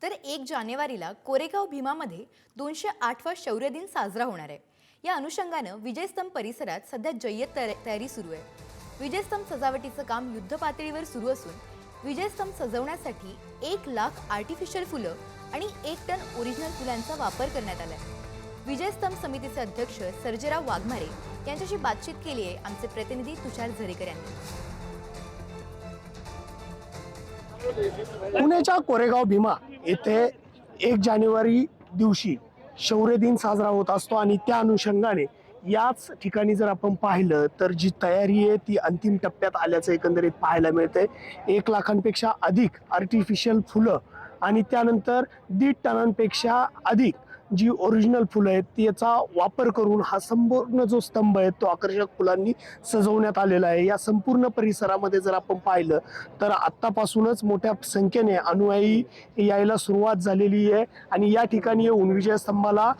तर 1 जानेवारीला कोरेगाव भीमामध्ये 208वा शौर्य दिन साजरा होणार आहे। या अनुषंगानं विजयस्तंभ परिसरात सध्या जय्यत तयारी सुरू आहे। विजयस्तंभ सजावटीचं काम युद्ध पातळीवर सुरू असून विजयस्तंभ सजवण्यासाठी 1 लाख आर्टिफिशियल फुलं आणि 1 टन ओरिजिनल फुलांचा वापर करण्यात आलाय। विजयस्तंभ समितीचे अध्यक्ष सर्जेराव वाघमारे यांच्याशी बातचीत केली आहे आमचे प्रतिनिधी तुषार झरेकर यांनी। पुण्याच्या कोरेगाव भीमा येथे 1 जानेवारी दिवशी शौर्य दिन साजरा होत असतो आणि त्या अनुषंगाने याच ठिकाणी जर आपण पाहिलं तर जी तयारी आहे ती अंतिम टप्प्यात आल्याचं एकंदरीत पाहायला मिळतंय। 1 लाखांपेक्षा अधिक आर्टिफिशियल फुलं आणि त्यानंतर 1.5 टनांपेक्षा अधिक जी ओरिजिनल फुलं आहेत त्याचा वापर करून हा संपूर्ण जो स्तंभ आहे तो आकर्षक फुलांनी सजवण्यात आलेला आहे। या संपूर्ण परिसरामध्ये जर आपण पाहिलं तर आत्तापासूनच मोठ्या संख्येने अनुयायी यायला सुरुवात झालेली आहे आणि या ठिकाणी येऊन विजयस्तंभाला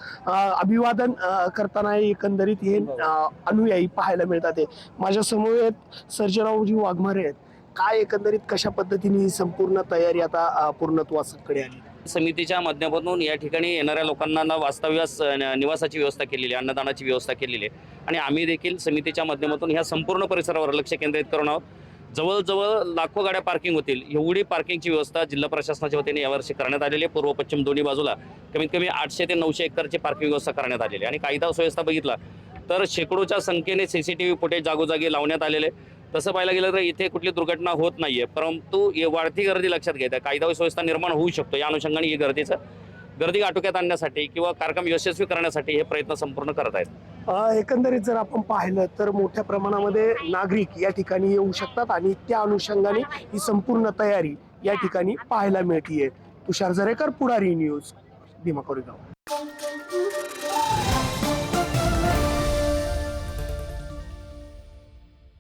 अभिवादन करताना एकंदरीत हे अनुयायी पाहायला मिळतात। माझ्या समोर सर्जेरावजी वाघमारे आहेत। काय एकंदरीत कशा पद्धतीने ही संपूर्ण तयारी आता पूर्णत्वाकडे आली? समितीच्या माध्यमातून या ठिकाणी येणाऱ्या लोकांना वास्तव्यास निवासाची व्यवस्था केलेली आहे, अन्नदानाची व्यवस्था केलेली आहे आणि आम्ही देखील समितीच्या माध्यमातून ह्या संपूर्ण परिसरावर लक्ष केंद्रित करून आहोत। जवळजवळ लाखो गाड्या पार्किंग होतील एवढी पार्किंगची व्यवस्था जिल्हा प्रशासनाच्या वतीने यावर्षी करण्यात आलेली आहे। पूर्व पश्चिम दोन्ही बाजूला कमीत कमी 800 ते 900 एकरची पार्किंग व्यवस्था करण्यात आलेली आहे आणि कायदा सुव्यवस्था बघितला तर शेकडोच्या संख्येने CCTV फुटेज जागोजागी लावण्यात आलेले। तसं पाहायला गेलं तर इथे कुठली दुर्घटना होत नाहीये, परंतु वाढती गर्दी लक्षात घेता कायदा व सुव्यवस्था निर्माण होऊ शकतो। या अनुषंगाने ही गर्दी आटोक्यात आणण्यासाठी किंवा कार्यक्रम यशस्वी करण्यासाठी हे प्रयत्न संपूर्ण करत आहेत। एकंदरीत जर आपण पाहिलं तर मोठ्या प्रमाणामध्ये नागरिक या ठिकाणी येऊ शकतात आणि त्या अनुषंगाने ही संपूर्ण तयारी या ठिकाणी पाहायला मिळतीये। तुषार झरेकर, पुढारी न्यूज, भीमा कोरेगाव।